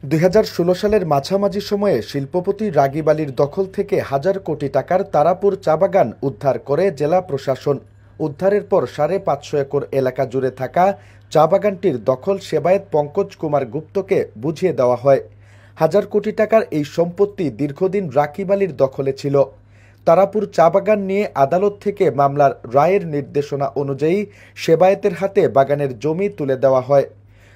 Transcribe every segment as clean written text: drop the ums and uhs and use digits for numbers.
২০১৬ সালের মাঝামাঝি সময়ে শিল্পপতি রাগীব আলীর দখল থেকে হাজার কোটি টাকার তারাপুর চা বাগান উদ্ধার করে জেলা প্রশাসন। উদ্ধারের পর ৫৫০ একর এলাকা জুড়ে থাকা চা বাগানটির দখল সেবায়েত পঙ্কজ কুমার গুপ্তকে বুঝিয়ে দেওয়া হয়। হাজার কোটি টাকার এই সম্পত্তি দীর্ঘদিন রাগীব আলীর দখলে ছিল। তারাপুর চা বাগান নিয়ে আদালত থেকে মামলার রায়ের নির্দেশনা অনুযায়ী সেবায়েতের হাতে বাগানের জমি তুলে দেওয়া হয়।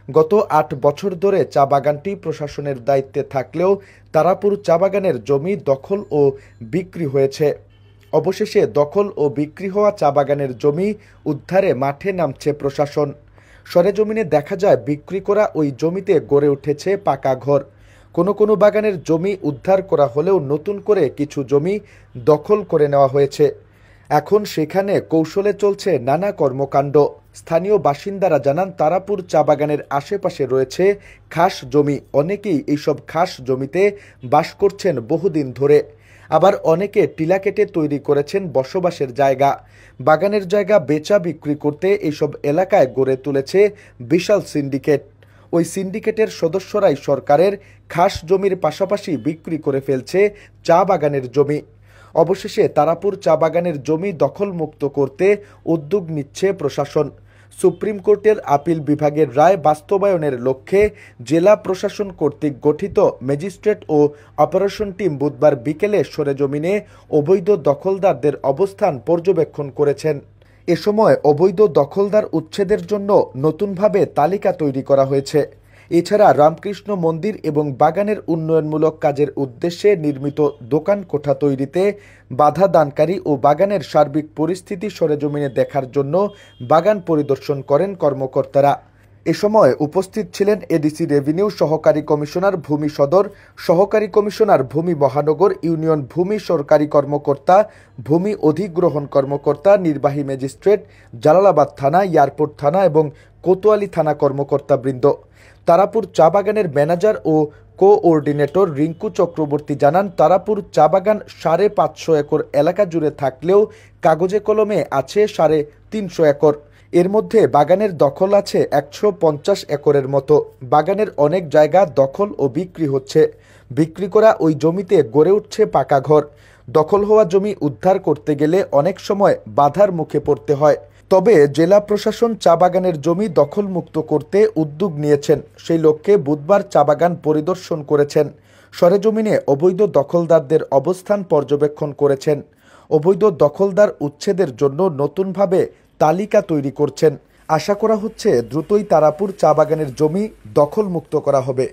গত ৮ বছর ধরে চা বাগানটি প্রশাসনের দায়িত্বে থাকলেও তারাপুর চা বাগানের জমি দখল ও বিক্রি হয়েছে। অবশেষে দখল ও বিক্রি হওয়া চা বাগানের জমি উদ্ধারে মাঠে নামছে প্রশাসন। সরেজমিনে দেখা যায় বিক্রি করা ওই জমিতে গড়ে উঠেছে পাকা ঘর। কোনো বাগানের জমি উদ্ধার করা হলেও নতুন করে কিছু জমি দখল করে নেওয়া হয়েছে। এখন সেখানে কৌশলে চলছে নানা কর্মকাণ্ড। স্থানীয় বাসিন্দারা জানান, তারাপুর চা বাগানের আশেপাশে রয়েছে খাস জমি। অনেকেই এইসব খাস জমিতে বাস করছেন বহুদিন ধরে। আবার অনেকে টিলা কেটে তৈরি করেছেন বসবাসের জায়গা। বাগানের জায়গা বেচা বিক্রি করতে এইসব এলাকায় গড়ে তুলেছে বিশাল সিন্ডিকেট। ওই সিন্ডিকেটের সদস্যরাই সরকারের খাস জমির পাশাপাশি বিক্রি করে ফেলছে চা বাগানের জমি। অবশেষে তারাপুর চা বাগানের জমি দখলমুক্ত করতে উদ্যোগ নিচ্ছে প্রশাসন। সুপ্রিম কোর্টের আপিল বিভাগের রায় বাস্তবায়নের লক্ষ্যে জেলা প্রশাসন কর্তৃক গঠিত ম্যাজিস্ট্রেট ও অপারেশন টিম বুধবার বিকেলে সরেজমিনে অবৈধ দখলদারদের অবস্থান পর্যবেক্ষণ করেছেন। এ সময় অবৈধ দখলদার উচ্ছেদের জন্য নতুনভাবে তালিকা তৈরি করা হয়েছে। এছাড়া রামকৃষ্ণ মন্দির এবং বাগানের উন্নয়নমূলক কাজের উদ্দেশ্যে নির্মিত দোকান কোঠা তৈরিতে বাধা দানকারী ও বাগানের সার্বিক পরিস্থিতি সরেজমিনে দেখার জন্য বাগান পরিদর্শন করেন কর্মকর্তারা। এ সময় উপস্থিত ছিলেন এডিসি রেভিনিউ সহকারী কমিশনার ভূমি সদর, সহকারী কমিশনার ভূমি মহানগর, ইউনিয়ন ভূমি সরকারি কর্মকর্তা, ভূমি অধিগ্রহণ কর্মকর্তা, নির্বাহী ম্যাজিস্ট্রেট, জালালাবাদ থানা, এয়ারপোর্ট থানা এবং কোতোয়ালি থানা কর্মকর্তাবৃন্দ। তারাপুর চা বাগানের ম্যানেজার ও কোঅর্ডিনেটর রিঙ্কু চক্রবর্তী জানান, তারাপুর চা বাগান ৫৫০ একর এলাকা জুড়ে থাকলেও কাগজে কলমে আছে ৩৫০ একর। এর মধ্যে বাগানের দখল আছে ১৫০ একরের মতো। বাগানের অনেক জায়গা দখল ও বিক্রি হচ্ছে। বিক্রি করা ওই জমিতে গড়ে উঠছে পাকা ঘর। দখল হওয়া জমি উদ্ধার করতে গেলে অনেক সময় বাধার মুখে পড়তে হয়। তবে জেলা প্রশাসন চা বাগানের জমি দখলমুক্ত করতে উদ্যোগ নিয়েছেন। সেই লক্ষ্যে বুধবার চা বাগান পরিদর্শন করেছেন। সরেজমিনে অবৈধ দখলদারদের অবস্থান পর্যবেক্ষণ করেছেন। অবৈধ দখলদার উচ্ছেদের জন্য নতুনভাবে তালিকা তৈরি করছেন। আশা করা হচ্ছে দ্রুতই তারাপুর চা বাগানের জমি দখলমুক্ত করা হবে।